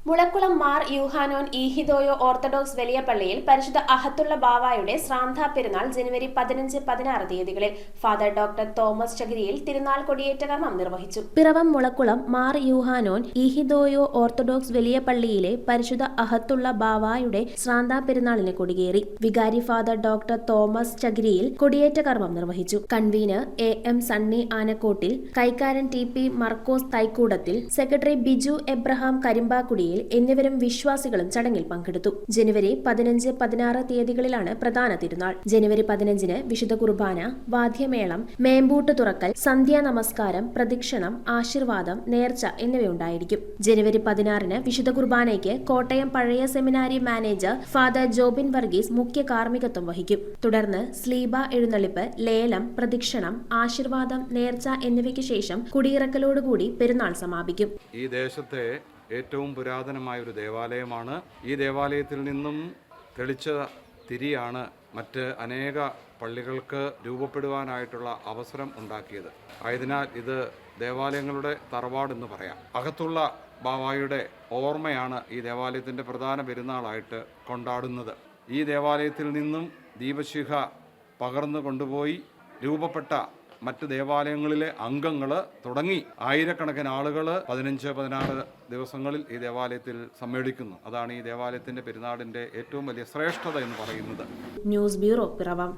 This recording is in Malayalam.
മുളക്കുളം മാർ യൂഹാനോൻ ഈഹിദോയോ ഓർത്തഡോക്സ് വലിയ പള്ളിയിൽ പരിശുദ്ധ അഹത്തുള്ള ബാവായുടെ ശ്രാന്ത പെരുന്നാൾ ജനുവരി 15-16 തീയതികളിൽ ഫാദർ ഡോക്ടർ തോമസ് ചകിരിയിൽ തിരുനാൾ കൊടിയേറ്റ കർമ്മം നിർവഹിച്ചു. പിറവം മുളക്കുളം മാർ യൂഹാനോൻ ഈഹിദോയോ ഓർത്തഡോക്സ് വലിയ പള്ളിയിലെ പരിശുദ്ധ അഹത്തുള്ള ബാവായുടെ ശ്രാന്ത പെരുന്നാളിന് കൊടിയേറി. വികാരി ഫാദർ ഡോക്ടർ തോമസ് ചകിരിയിൽ കൊടിയേറ്റ കർമ്മം നിർവഹിച്ചു. കൺവീനർ എം സണ്ണി ആനക്കോട്ടിൽ, കൈക്കാരൻ ടി മർക്കോസ് തൈക്കൂടത്തിൽ, സെക്രട്ടറി ബിജു എബ്രഹാം കരിമ്പാക്കുടിയിൽ എന്നിവരും വിശ്വാസികളും ചടങ്ങിൽ പങ്കെടുത്തു. ജനുവരി 15-16 തീയതികളിലാണ് പ്രധാന തിരുനാൾ. ജനുവരി 15-ന് വിശുദ്ധ കുർബാന, വാദ്യമേളം, മേമ്പൂട്ട് തുറക്കൽ, സന്ധ്യാ നമസ്കാരം, പ്രദക്ഷിണം, ആശീർവാദം, നേർച്ച എന്നിവയുണ്ടായിരിക്കും. ജനുവരി 16-ന് വിശുദ്ധ കുർബാനയ്ക്ക് കോട്ടയം പഴയ സെമിനാരി മാനേജർ ഫാദർ ജോബിൻ വർഗീസ് മുഖ്യ കാർമ്മികത്വം വഹിക്കും. തുടർന്ന് സ്ലീബ എഴുന്നള്ളിപ്പ്, ലേലം, പ്രദക്ഷിണം, ആശീർവാദം, നേർച്ച എന്നിവയ്ക്ക് ശേഷം കുടിയിറക്കലോടുകൂടി പെരുന്നാൾ സമാപിക്കും. ഈ ദേശത്തെ ഏറ്റവും പുരാതനമായ ഒരു ദേവാലയമാണ്. ഈ ദേവാലയത്തിൽ നിന്നും തെളിച്ച തിരിയാണ് മറ്റ് അനേക പള്ളികൾക്ക് രൂപപ്പെടുവാനായിട്ടുള്ള അവസരം ഉണ്ടാക്കിയത്. ആയതിനാൽ ഇത് ദേവാലയങ്ങളുടെ തറവാടെന്ന് പറയാം. അകത്തുള്ള ബാവായുടെ ഓർമ്മയാണ് ഈ ദേവാലയത്തിൻ്റെ പ്രധാന പെരുന്നാളായിട്ട് കൊണ്ടാടുന്നത്. ഈ ദേവാലയത്തിൽ നിന്നും ദീപശിഖ പകർന്നു കൊണ്ടുപോയി രൂപപ്പെട്ട മറ്റ് ദേവാലയങ്ങളിലെ അംഗങ്ങൾ തുടങ്ങി ആയിരക്കണക്കിന് ആളുകൾ 15-16 ദിവസങ്ങളിൽ ഈ ദേവാലയത്തിൽ സമ്മേളിക്കുന്നു. അതാണ് ഈ ദേവാലയത്തിൻ്റെ പെരുന്നാളിൻ്റെ ഏറ്റവും വലിയ ശ്രേഷ്ഠത എന്ന് പറയുന്നത്. News bureau, Piravom.